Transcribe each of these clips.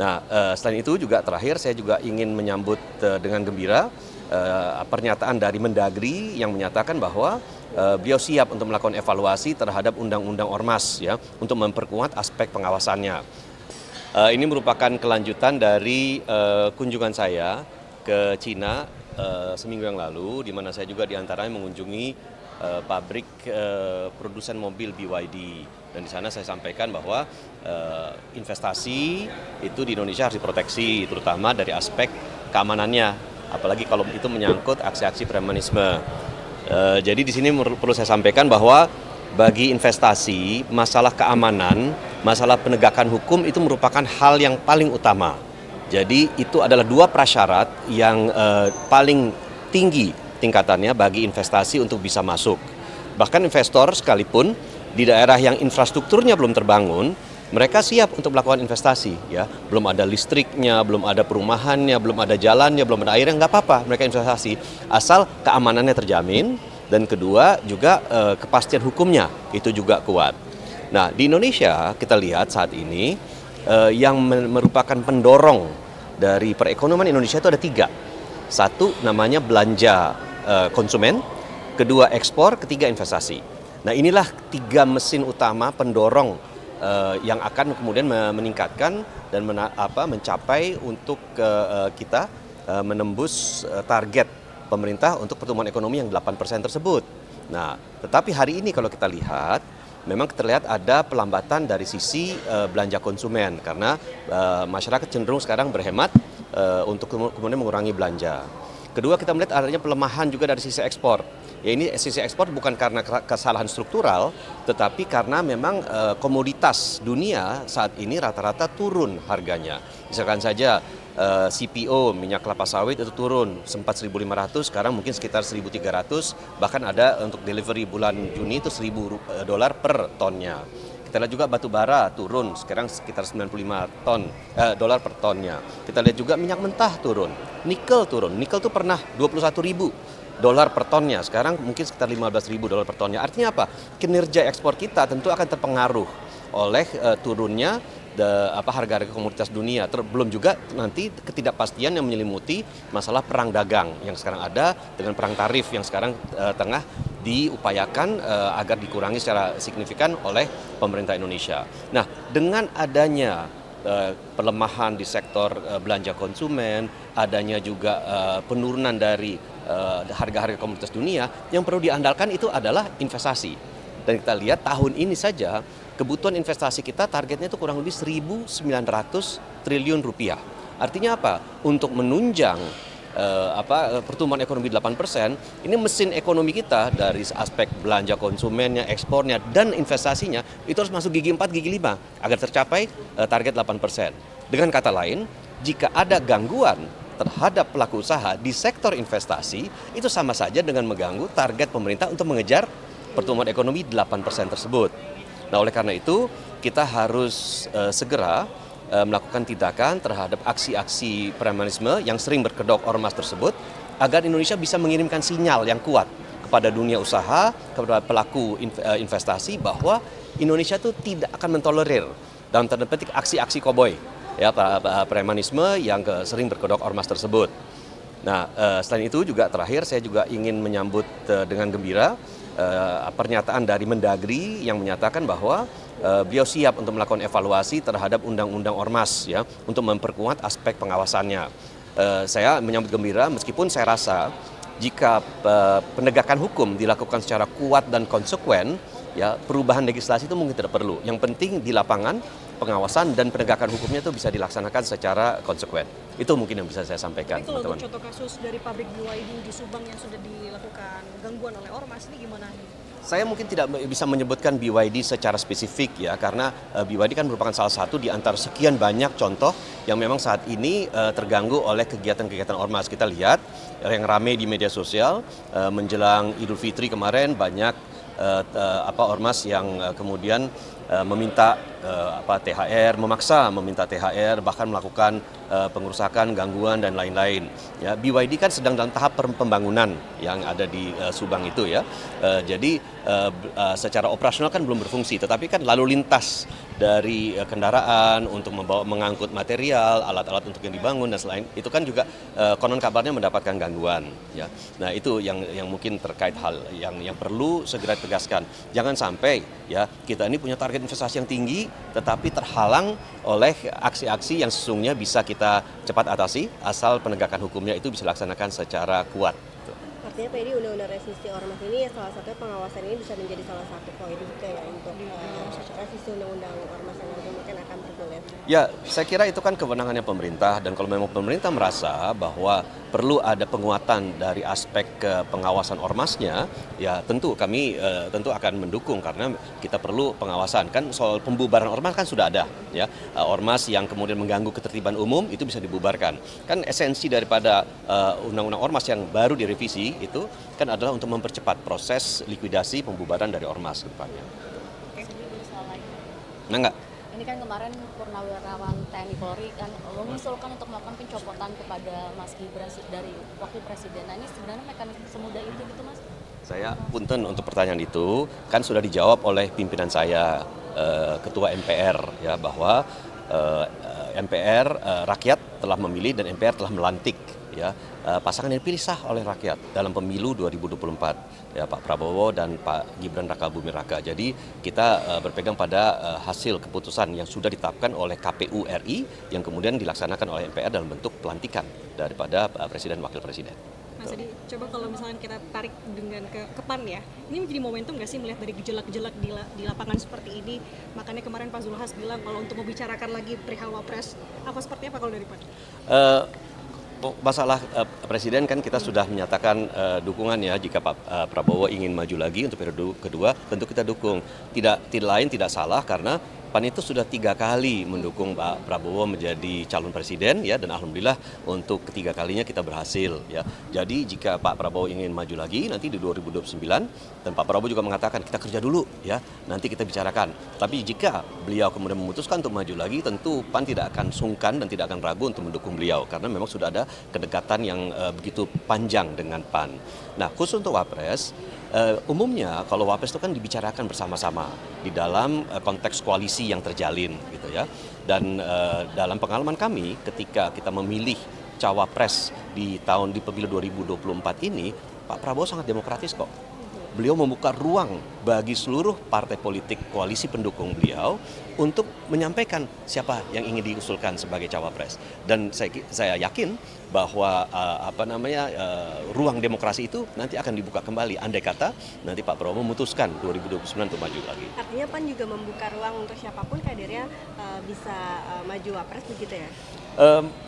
Nah, selain itu juga terakhir saya juga ingin menyambut dengan gembira pernyataan dari Mendagri yang menyatakan bahwa beliau siap untuk melakukan evaluasi terhadap Undang-Undang Ormas ya untuk memperkuat aspek pengawasannya. Ini merupakan kelanjutan dari kunjungan saya ke Cina seminggu yang lalu, di mana saya juga diantaranya mengunjungi pabrik produsen mobil BYD. Dan di sana saya sampaikan bahwa investasi itu di Indonesia harus diproteksi, terutama dari aspek keamanannya, apalagi kalau itu menyangkut aksi-aksi premanisme. Jadi di sini perlu saya sampaikan bahwa bagi investasi, masalah keamanan, masalah penegakan hukum itu merupakan hal yang paling utama. Jadi itu adalah dua prasyarat yang paling tinggi tingkatannya bagi investasi untuk bisa masuk. Bahkan investor sekalipun di daerah yang infrastrukturnya belum terbangun, mereka siap untuk melakukan investasi. Ya, belum ada listriknya, belum ada perumahannya, belum ada jalannya, belum ada airnya, nggak apa-apa mereka investasi. Asal keamanannya terjamin dan kedua juga kepastian hukumnya itu juga kuat. Nah, di Indonesia kita lihat saat ini yang merupakan pendorong dari perekonomian Indonesia itu ada tiga. Satu namanya belanja konsumen, kedua ekspor, ketiga investasi. Nah, inilah tiga mesin utama pendorong yang akan kemudian meningkatkan dan mencapai untuk kita menembus target pemerintah untuk pertumbuhan ekonomi yang 8% tersebut. Nah, tetapi hari ini kalau kita lihat, memang terlihat ada pelambatan dari sisi belanja konsumen karena masyarakat cenderung sekarang berhemat untuk kemudian mengurangi belanja. Kedua, kita melihat adanya pelemahan juga dari sisi ekspor. Ya, ini sisi ekspor bukan karena kesalahan struktural, tetapi karena memang komoditas dunia saat ini rata-rata turun harganya. Misalkan saja CPO, minyak kelapa sawit itu turun, sempat 1.500, sekarang mungkin sekitar 1.300, bahkan ada untuk delivery bulan Juni itu $1.000 per tonnya. Kita lihat juga batu bara turun, sekarang sekitar 95 dolar per tonnya. Kita lihat juga minyak mentah turun, nikel turun. Nikel tuh pernah $21.000 per tonnya, sekarang mungkin sekitar $15.000 per tonnya. Artinya apa? Kinerja ekspor kita tentu akan terpengaruh oleh turunnya harga-harga komoditas dunia. Belum juga nanti ketidakpastian yang menyelimuti masalah perang dagang yang sekarang ada dengan perang tarif yang sekarang tengah diupayakan agar dikurangi secara signifikan oleh pemerintah Indonesia. Nah, dengan adanya pelemahan di sektor belanja konsumen, adanya juga penurunan dari harga-harga komoditas dunia, yang perlu diandalkan itu adalah investasi. Dan kita lihat tahun ini saja kebutuhan investasi kita targetnya itu kurang lebih 1.900 triliun rupiah. Artinya apa? Untuk menunjang pertumbuhan ekonomi 8%, ini mesin ekonomi kita dari aspek belanja konsumennya, ekspornya, dan investasinya itu harus masuk gigi 4, gigi 5 agar tercapai target 8%. Dengan kata lain, jika ada gangguan terhadap pelaku usaha di sektor investasi, itu sama saja dengan mengganggu target pemerintah untuk mengejar pertumbuhan ekonomi 8% tersebut. Nah, oleh karena itu kita harus segera melakukan tindakan terhadap aksi-aksi premanisme yang sering berkedok ormas tersebut agar Indonesia bisa mengirimkan sinyal yang kuat kepada dunia usaha, kepada pelaku investasi bahwa Indonesia itu tidak akan mentolerir dalam tanda petik aksi-aksi koboi ya premanisme yang sering berkedok ormas tersebut. Nah, selain itu juga terakhir saya juga ingin menyambut dengan gembira pernyataan dari Mendagri yang menyatakan bahwa beliau siap untuk melakukan evaluasi terhadap Undang-Undang Ormas ya untuk memperkuat aspek pengawasannya. Saya menyambut gembira meskipun saya rasa jika penegakan hukum dilakukan secara kuat dan konsekuen, ya perubahan legislasi itu mungkin tidak perlu. Yang penting di lapangan pengawasan dan penegakan hukumnya itu bisa dilaksanakan secara konsekuen. Itu mungkin yang bisa saya sampaikan, teman-teman. Kalau contoh kasus dari pabrik BYD di Subang yang sudah dilakukan gangguan oleh ormas ini gimana? Saya mungkin tidak bisa menyebutkan BYD secara spesifik ya, karena BYD kan merupakan salah satu di antara sekian banyak contoh yang memang saat ini terganggu oleh kegiatan-kegiatan ormas. Kita lihat yang ramai di media sosial menjelang Idul Fitri kemarin banyak ormas yang kemudian meminta THR, memaksa meminta THR, bahkan melakukan pengerusakan, gangguan dan lain-lain. Ya, BYD kan sedang dalam tahap pembangunan yang ada di Subang itu ya. Jadi secara operasional kan belum berfungsi, tetapi kan lalu lintas dari kendaraan untuk mengangkut material, alat-alat untuk yang dibangun dan selain itu kan juga konon kabarnya mendapatkan gangguan. Ya, nah itu yang mungkin terkait hal yang perlu segera ditegaskan. Jangan sampai ya kita ini punya target investasi yang tinggi, tetapi terhalang oleh aksi-aksi yang sesungguhnya bisa kita cepat atasi asal penegakan hukumnya itu bisa dilaksanakan secara kuat. Artinya Pak, ini undang-undang revisi ormas ini salah satunya pengawasan ini bisa menjadi salah satu poin juga ya untuk revisi undang-undang ormas yang nanti mungkin akan bergulir. Ya, saya kira itu kan kewenangannya pemerintah dan kalau memang pemerintah merasa bahwa perlu ada penguatan dari aspek pengawasan ormasnya, ya tentu kami tentu akan mendukung karena kita perlu pengawasan. Kan soal pembubaran ormas kan sudah ada ya. Ormas yang kemudian mengganggu ketertiban umum itu bisa dibubarkan. Kan esensi daripada undang-undang ormas yang baru direvisi itu kan adalah untuk mempercepat proses likuidasi pembubaran dari ormas ke depannya. Nah, enggak. Ini kan kemarin Purnawirawan TNI Polri kan mengusulkan untuk melakukan pencopotan kepada Mas Gibran dari wakil presiden. Nah, ini sebenarnya mekanisme semudah itu gitu Mas? Saya punten untuk pertanyaan itu kan sudah dijawab oleh pimpinan saya, Ketua MPR ya, bahwa MPR rakyat telah memilih dan MPR telah melantik ya pasangan yang dipilih sah oleh rakyat dalam pemilu 2024 ya, Pak Prabowo dan Pak Gibran Rakabuming Raka. Jadi kita berpegang pada hasil keputusan yang sudah ditetapkan oleh KPU RI yang kemudian dilaksanakan oleh MPR dalam bentuk pelantikan daripada Presiden Wakil Presiden. Mas Adi, coba kalau misalnya kita tarik dengan ke PAN ya, ini menjadi momentum nggak sih melihat dari gejolak-gejolak di lapangan seperti ini? Makanya kemarin Pak Zulhas bilang kalau untuk membicarakan lagi perihal Wapres, apa seperti apa kalau dari PAN? Masalah Presiden kan kita sudah menyatakan dukungan ya jika Pak Prabowo ingin maju lagi untuk periode kedua, tentu kita dukung. Tidak lain tidak salah karena PAN itu sudah 3 kali mendukung Pak Prabowo menjadi calon presiden ya, dan alhamdulillah untuk ketiga kalinya kita berhasil ya. Jadi jika Pak Prabowo ingin maju lagi nanti di 2029 dan Pak Prabowo juga mengatakan kita kerja dulu ya, nanti kita bicarakan. Tapi jika beliau kemudian memutuskan untuk maju lagi, tentu PAN tidak akan sungkan dan tidak akan ragu untuk mendukung beliau karena memang sudah ada kedekatan yang begitu panjang dengan PAN. Nah, khusus untuk Wapres, umumnya kalau Wapres itu kan dibicarakan bersama-sama di dalam konteks koalisi yang terjalin gitu ya. Dan dalam pengalaman kami ketika kita memilih cawapres di pemilu 2024 ini, Pak Prabowo sangat demokratis kok. Beliau membuka ruang bagi seluruh partai politik koalisi pendukung beliau untuk menyampaikan siapa yang ingin diusulkan sebagai cawapres. Dan saya yakin bahwa ruang demokrasi itu nanti akan dibuka kembali andai kata nanti Pak Prabowo memutuskan 2029 untuk maju lagi. Artinya PAN juga membuka ruang untuk siapapun kadernya bisa maju wapres begitu ya?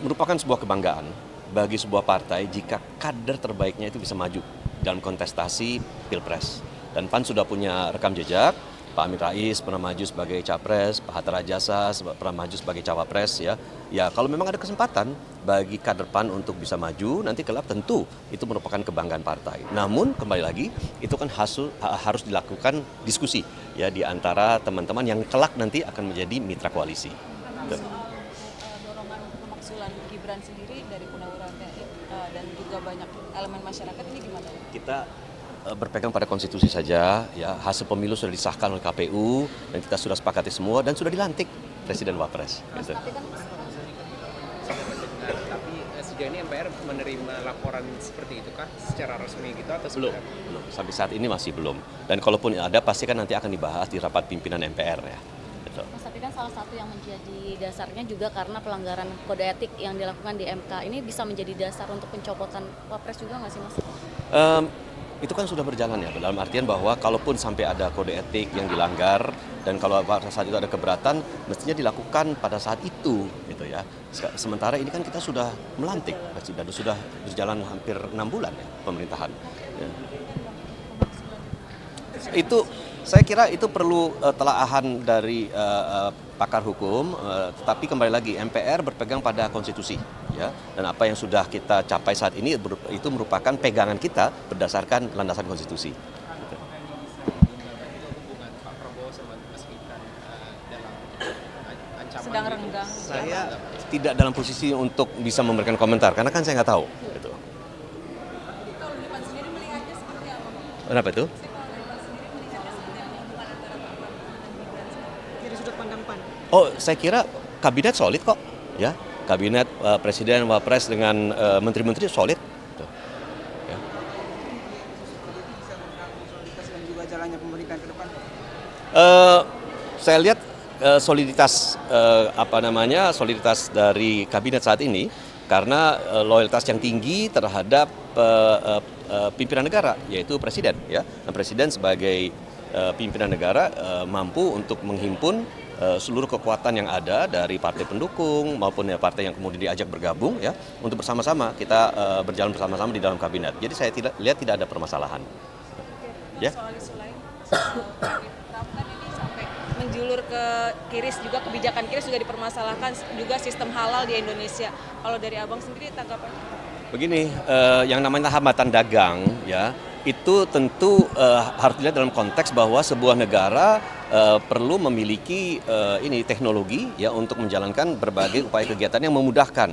Merupakan sebuah kebanggaan bagi sebuah partai jika kader terbaiknya itu bisa maju dalam kontestasi Pilpres. Dan PAN sudah punya rekam jejak, Pak Amin Rais pernah maju sebagai capres, Pak Hatta Rajasa pernah maju sebagai cawapres ya. Ya kalau memang ada kesempatan bagi kader PAN untuk bisa maju, nanti kelak tentu itu merupakan kebanggaan partai. Namun kembali lagi itu kan harus dilakukan diskusi ya di antara teman-teman yang kelak nanti akan menjadi mitra koalisi. Dorongan pemakzulan Gibran sendiri dari Purnawirawan TNI dan juga banyak elemen masyarakat ini gimana? Kita berpegang pada konstitusi saja ya, hasil pemilu sudah disahkan oleh KPU dan kita sudah sepakati semua dan sudah dilantik Presiden Wapres. Gitu. Tapi sejauh ini MPR menerima laporan seperti itu kah secara resmi gitu atau belum? Sampai saat ini masih belum. Dan kalaupun ada pasti kan nanti akan dibahas di rapat pimpinan MPR ya. Mas, tapi kan salah satu yang menjadi dasarnya juga karena pelanggaran kode etik yang dilakukan di MK ini bisa menjadi dasar untuk pencopotan Wapres juga nggak sih Mas? Itu kan sudah berjalan ya, dalam artian bahwa kalaupun sampai ada kode etik yang dilanggar dan kalau pada saat itu ada keberatan mestinya dilakukan pada saat itu gitu ya. Sementara ini kan kita sudah melantik dan sudah berjalan hampir 6 bulan ya pemerintahan. Ya. Itu saya kira itu perlu telaahan dari pakar hukum, tetapi kembali lagi MPR berpegang pada konstitusi ya, dan apa yang sudah kita capai saat ini itu merupakan pegangan kita berdasarkan landasan konstitusi. Hubungan Pak Prabowo sama Mas Gibran dalam Saya tidak dalam posisi untuk bisa memberikan komentar karena kan saya nggak tahu. Gitu. Kenapa itu? Dari sudut pandang PAN. Oh, saya kira kabinet solid kok, ya. Kabinet Presiden, Wapres dengan menteri-menteri solid. Gitu. Ya. Dan juga jalannya pemerintahan ke depan. Saya lihat soliditas soliditas dari kabinet saat ini karena loyalitas yang tinggi terhadap pimpinan negara, yaitu presiden, ya. Dan presiden sebagai pimpinan negara mampu untuk menghimpun seluruh kekuatan yang ada dari partai pendukung maupun ya partai yang kemudian diajak bergabung, ya, untuk bersama-sama kita berjalan bersama-sama di dalam kabinet. Jadi saya lihat tidak ada permasalahan. Ya. Soal isu lain, Trump kan ini sampai menjulur ke Kiris juga, kebijakan Kiris juga dipermasalahkan, juga sistem halal di Indonesia. Kalau dari Abang sendiri tanggapannya? Begini, yang namanya hambatan dagang, ya, itu tentu harus dilihat dalam konteks bahwa sebuah negara perlu memiliki teknologi, ya, untuk menjalankan berbagai upaya kegiatan yang memudahkan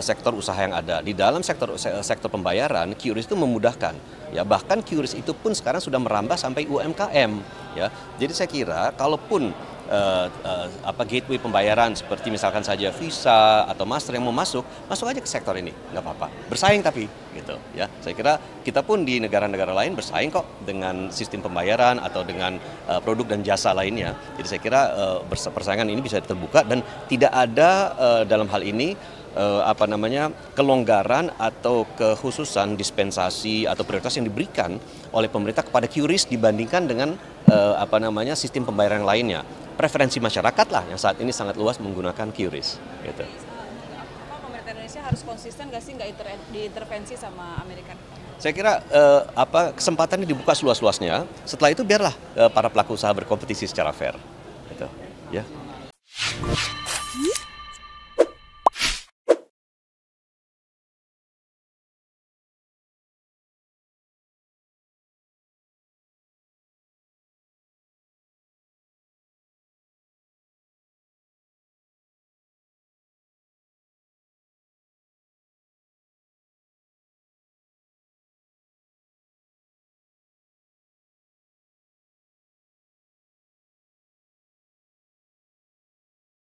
sektor usaha yang ada. Di dalam sektor pembayaran, QRIS itu memudahkan, ya, bahkan QRIS itu pun sekarang sudah merambah sampai UMKM, ya. Jadi saya kira kalaupun gateway pembayaran seperti misalkan saja Visa atau Master yang mau masuk aja ke sektor ini, nggak apa-apa. Bersaing tapi, gitu, ya. Saya kira kita pun di negara-negara lain bersaing kok dengan sistem pembayaran atau dengan produk dan jasa lainnya. Jadi saya kira persaingan ini bisa terbuka dan tidak ada dalam hal ini kelonggaran atau kekhususan dispensasi atau prioritas yang diberikan oleh pemerintah kepada QRIS dibandingkan dengan sistem pembayaran yang lainnya. Preferensi masyarakat lah yang saat ini sangat luas menggunakan QRIS. Gitu. Pemerintah Indonesia harus konsisten nggak sih, nggak diintervensi sama Amerika? Saya kira kesempatannya dibuka seluas-luasnya. Setelah itu biarlah para pelaku usaha berkompetisi secara fair. Gitu. Ya.